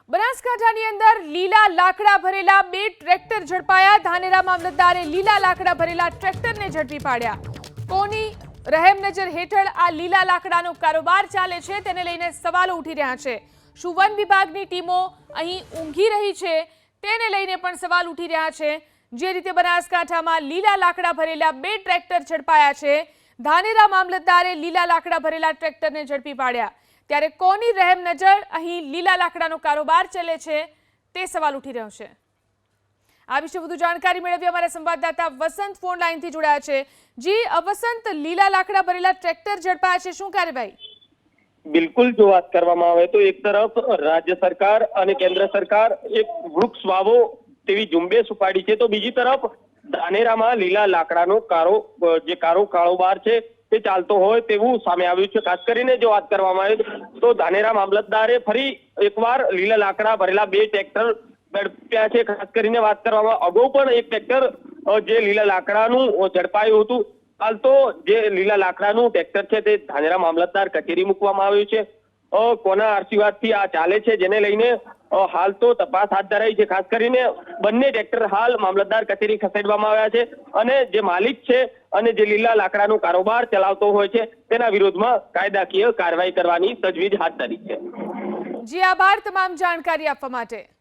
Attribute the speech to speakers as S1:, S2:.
S1: બનાસકાંઠાની અંદર લીલા લાકડા ભરેલા બે ટ્રેક્ટર ઝડપાયા। ધાનેરા મામલતદારે લીલા લાકડા ભરેલા ટ્રેક્ટરને ઝડપી પાડ્યા। કોની રહેમ નજર હેઠળ આ લીલા લાકડાનો કારોબાર ચાલે છે તેને લઈને સવાલો ઉઠી રહ્યા છે। શું વન વિભાગની ટીમો અહીં ઊંઘી રહી છે તેને લઈને પણ સવાલ ઉઠી રહ્યા છે। જે રીતે બનાસકાંઠામાં લીલા લાકડા ભરેલા બે ટ્રેક્ટર ઝડપાયા છે, ધાનેરા મામલતદારે લીલા લાકડા ભરેલા ટ્રેક્ટરને ઝડપી પાડ્યા। ત્યારે કોની રહેમ નજર અહીં લીલા લાકડાનો કારોબાર ચાલે છે તે સવાલ ઉઠી રહ્યો છે। આ વિશે વધુ જાણકારી મેળવી અમારા સંવાદદાતા વસંત ફોન લાઈનથી જોડાયા છે। જી વસંત, લીલા લાકડા ભરેલા ટ્રેક્ટર ઝડપાયા છે, શું કાર્યવાહી?
S2: બિલકુલ, જો વાત કરવામાં આવે તો એક તરફ રાજ્ય સરકાર અને કેન્દ્ર સરકાર એક વૃક્ષ વાવો તેવી ઝુંબેશ ઉપાડી છે, તો બીજી તરફ ધાનેરામાં લીલા લાકડાનો કારોબાર છે તે ચાલતો હોય તેવું સામે આવ્યું છે। ખાસ કરીને જો વાત કરવામાં આવે તો ધાનેરા મામલતદારે ફરી એકવાર લીલા લાકડા ભરેલા બે ટ્રેક્ટર ઝડપ્યા છે। ખાસ કરીને વાત કરવામાં અગાઉ પણ એક ટ્રેક્ટર જે લીલા લાકડાનું ઝડપાયું હતું। હાલ તો જે લીલા લાકડાનું ટ્રેક્ટર છે તે ધાનેરા મામલતદાર કચેરી મૂકવામાં આવ્યું છે। કોના આશીર્વાદથી આ ચાલે છે જેને લઈને હાલ તો તપાસ હાથ ધરાઈ છે। ખાસ કરીને બંને ટ્રેક્ટર હાલ મામલતદાર કચેરી ખસેડવામાં આવ્યા છે અને જે માલિક છે અને જે લીલા લાકડાનો કારોબાર ચલાવતો હોય છે તેના વિરોધમાં કાયદાકીય કાર્યવાહી કરવાની તજવીજ હાથ ધરી છે।
S1: જી આભાર તમામ જાણકારી આપવા માટે।